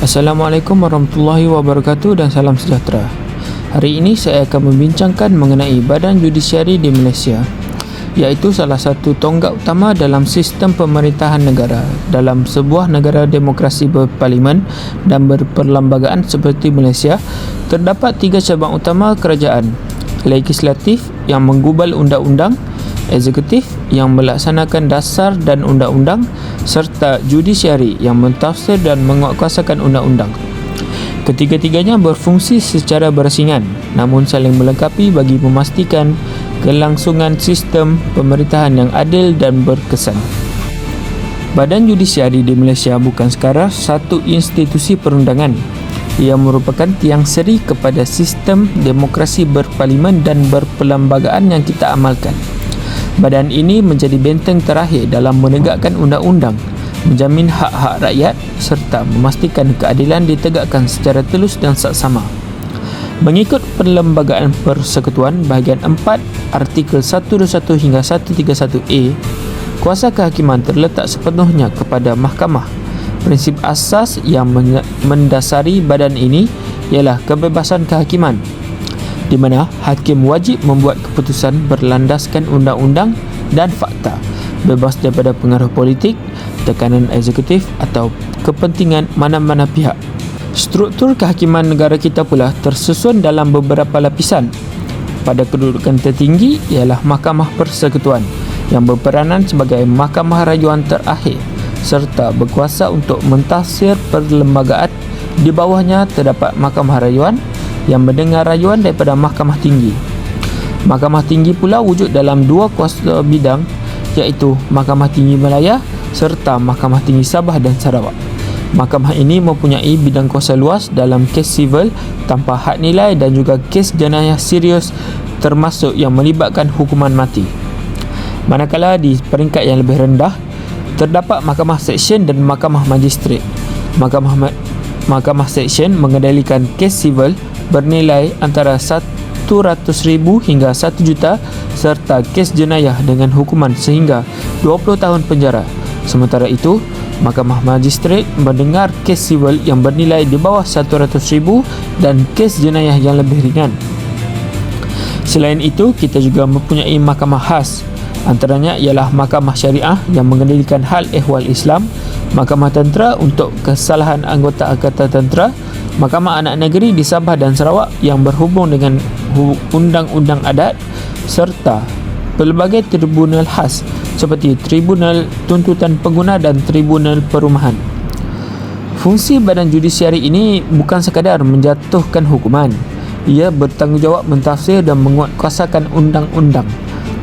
Assalamualaikum warahmatullahi wabarakatuh dan salam sejahtera. Hari ini saya akan membincangkan mengenai Badan Judisiari di Malaysia, iaitu salah satu tonggak utama dalam sistem pemerintahan negara. Dalam sebuah negara demokrasi berparlimen dan berperlembagaan seperti Malaysia, terdapat 3 cabang utama kerajaan: legislatif yang menggubal undang-undang, eksekutif yang melaksanakan dasar dan undang-undang, serta judisiari yang mentafsir dan menguatkuasakan undang-undang. Ketiga-tiganya berfungsi secara berasingan namun saling melengkapi bagi memastikan kelangsungan sistem pemerintahan yang adil dan berkesan. Badan Judisiari di Malaysia bukan sekadar satu institusi perundangan. Ia merupakan tiang seri kepada sistem demokrasi berparlimen dan berperlembagaan yang kita amalkan. Badan ini menjadi benteng terakhir dalam menegakkan undang-undang, menjamin hak-hak rakyat serta memastikan keadilan ditegakkan secara telus dan saksama. Mengikut Perlembagaan Persekutuan bahagian 4 artikel 121 hingga 131A, kuasa kehakiman terletak sepenuhnya kepada mahkamah. Prinsip asas yang mendasari badan ini ialah kebebasan kehakiman, di mana hakim wajib membuat keputusan berlandaskan undang-undang dan fakta, bebas daripada pengaruh politik, tekanan eksekutif atau kepentingan mana-mana pihak. Struktur kehakiman negara kita pula tersusun dalam beberapa lapisan. Pada kedudukan tertinggi ialah Mahkamah Persekutuan yang berperanan sebagai mahkamah rayuan terakhir serta berkuasa untuk mentafsir perlembagaan. Di bawahnya terdapat Mahkamah Rayuan yang mendengar rayuan daripada Mahkamah Tinggi. Mahkamah Tinggi pula wujud dalam 2 kuasa bidang, iaitu Mahkamah Tinggi Malaya serta Mahkamah Tinggi Sabah dan Sarawak. Mahkamah ini mempunyai bidang kuasa luas dalam kes sivil tanpa had nilai dan juga kes jenayah serius termasuk yang melibatkan hukuman mati. Manakala di peringkat yang lebih rendah terdapat Mahkamah Seksyen dan Mahkamah Magistrate. Mahkamah Seksyen mengendalikan kes sivil bernilai antara 100,000 hingga 1 juta serta kes jenayah dengan hukuman sehingga 20 tahun penjara. Sementara itu, Mahkamah Magistrate mendengar kes sivil yang bernilai di bawah 100,000 dan kes jenayah yang lebih ringan. Selain itu, kita juga mempunyai mahkamah khas. Antaranya ialah Mahkamah Syariah yang mengendalikan hal ehwal Islam, Mahkamah Tentera untuk kesalahan anggota Angkatan Tentera, Mahkamah Anak Negeri di Sabah dan Sarawak yang berhubung dengan undang-undang adat, serta pelbagai tribunal khas seperti Tribunal Tuntutan Pengguna dan Tribunal Perumahan. Fungsi Badan Judisiari ini bukan sekadar menjatuhkan hukuman. Ia bertanggungjawab mentafsir dan menguatkuasakan undang-undang,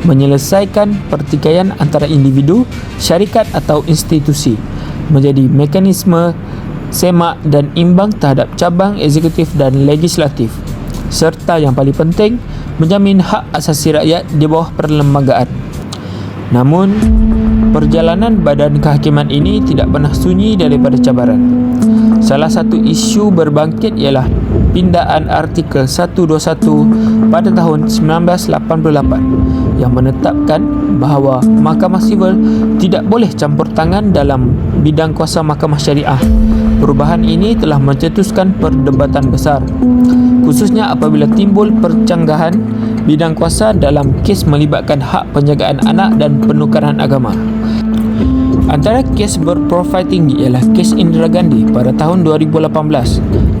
menyelesaikan pertikaian antara individu, syarikat atau institusi, menjadi mekanisme semak dan imbang terhadap cabang eksekutif dan legislatif, serta yang paling penting, menjamin hak asasi rakyat di bawah perlembagaan. Namun, perjalanan badan kehakiman ini tidak pernah sunyi daripada cabaran. Salah satu isu berbangkit ialah pindaan artikel 121 pada tahun 1988 yang menetapkan bahawa Mahkamah Sivil tidak boleh campur tangan dalam bidang kuasa Mahkamah Syariah. Perubahan ini telah mencetuskan perdebatan besar, khususnya apabila timbul percanggahan bidang kuasa dalam kes melibatkan hak penjagaan anak dan penukaran agama. Antara kes berprofil tinggi ialah kes Indira Gandhi pada tahun 2018.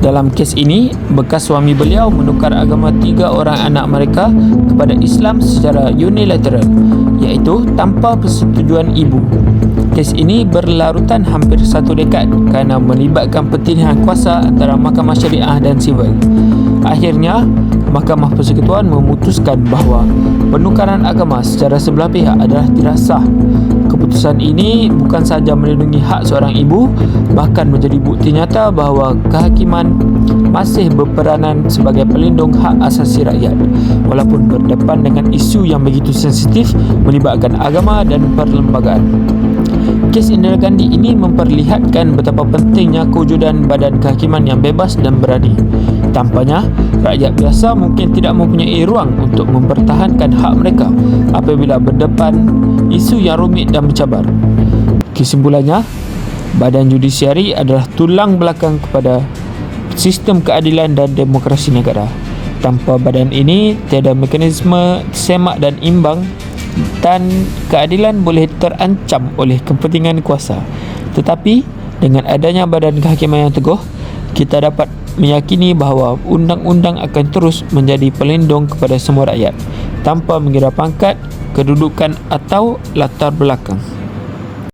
Dalam kes ini, bekas suami beliau menukar agama 3 orang anak mereka kepada Islam secara unilateral, iaitu tanpa persetujuan ibu. Kes ini berlarutan hampir 1 dekad kerana melibatkan pertinihan kuasa antara Mahkamah Syariah dan Sivil. Akhirnya, Mahkamah Persekutuan memutuskan bahawa penukaran agama secara sebelah pihak adalah tidak sah. Keputusan ini bukan sahaja melindungi hak seorang ibu, bahkan menjadi bukti nyata bahawa kehakiman masih berperanan sebagai pelindung hak asasi rakyat, walaupun berdepan dengan isu yang begitu sensitif melibatkan agama dan perlembagaan. Kes Indira Gandhi ini memperlihatkan betapa pentingnya kewujudan badan kehakiman yang bebas dan berani. Tampaknya, rakyat biasa mungkin tidak mempunyai ruang untuk mempertahankan hak mereka apabila berdepan isu yang rumit dan mencabar. Kesimpulannya, Badan judisiari adalah tulang belakang kepada sistem keadilan dan demokrasi negara. Tanpa badan ini, tiada mekanisme semak dan imbang dan keadilan boleh terancam oleh kepentingan kuasa. Tetapi dengan adanya badan kehakiman yang teguh, kita dapat meyakini bahawa undang-undang akan terus menjadi pelindung kepada semua rakyat tanpa mengira pangkat, kedudukan atau latar belakang.